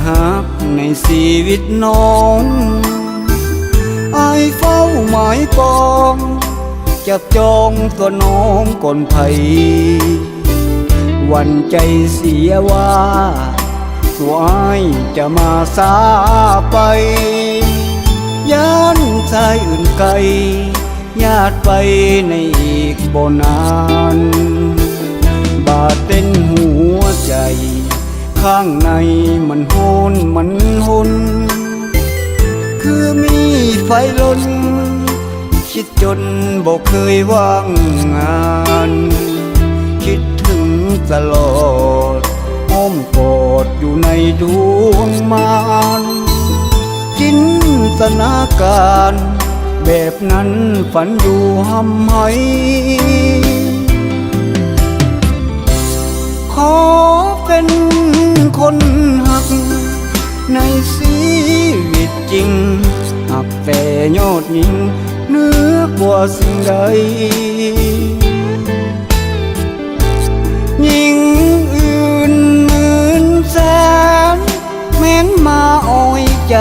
หักในชีวิตน้องอายเฝ้าหมายปองจับจองตัวน้องก่อนไผหวั่นใจเสียว่าตัวอายจะมาสาไปย้านชายอื่นไกลญาติไปในอีกบ่นานบาดเต้นหัวใจข้างในมันโหนมันหนคือมีไฟล้นคิดจนบอกเคยว่างงานคิดถึงตลอดอ้อมกอดอยู่ในดวงมานจินตนาการแบบนั้นฝันอยู่ห่ำไหขอเป็นคนหักในชีวิตจริงหักแต่ยอดยิ่งเหนือกว่าสิ่งใดยิ่งอื่นหมื่นแสนแม้นมาอ้อยใจ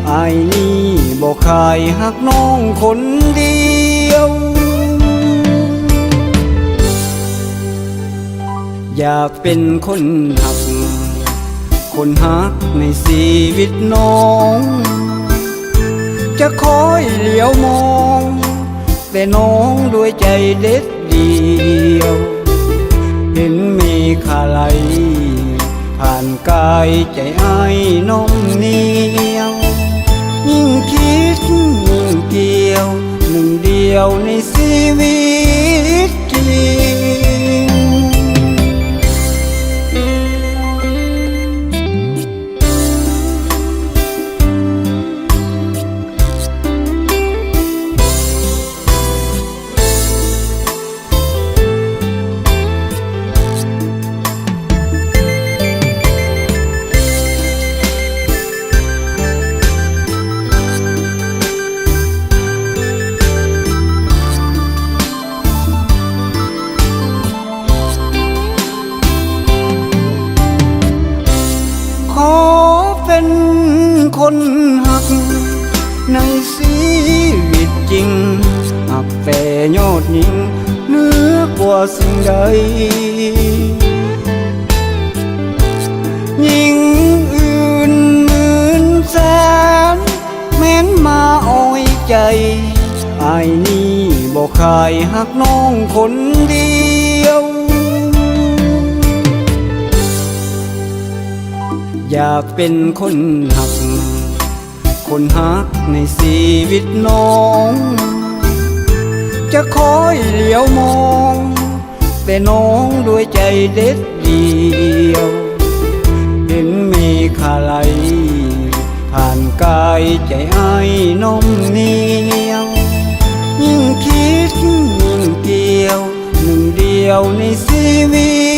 อายนี่บอกเคยหักน้องคนเดียวอยากเป็นคนหักคนหักในชีวิตน้องจะคอยเหลียวมองแต่น้องด้วยใจเด็ดเดียวเห็นมีค่าไหลผ่านกายใจอ้ายน้องเหนียวยิ่งคิดยิ่งเกี่ยวหนึ่งเดียวในชีวิตจริงขอเป็นคนหักในชีวิตจริงหักแต่ยอดยิ่งเหนือกว่าสิ่งใดยิ่งอื่นหมื่นแสนแม้นมาอ้อยใจอายนี่บอกเคยหักน้องคนเดียวอยากเป็นคนหักคนหักในชีวิตน้องจะคอยเหลียวมองแต่น้องด้วยใจเด็ดเดียวเห็นมีค่าไหลผ่านกายใจอ้ายน้องเหนียวยิ่งคิดยิ่งเกี่ยวหนึ่งเดียวในชีวิต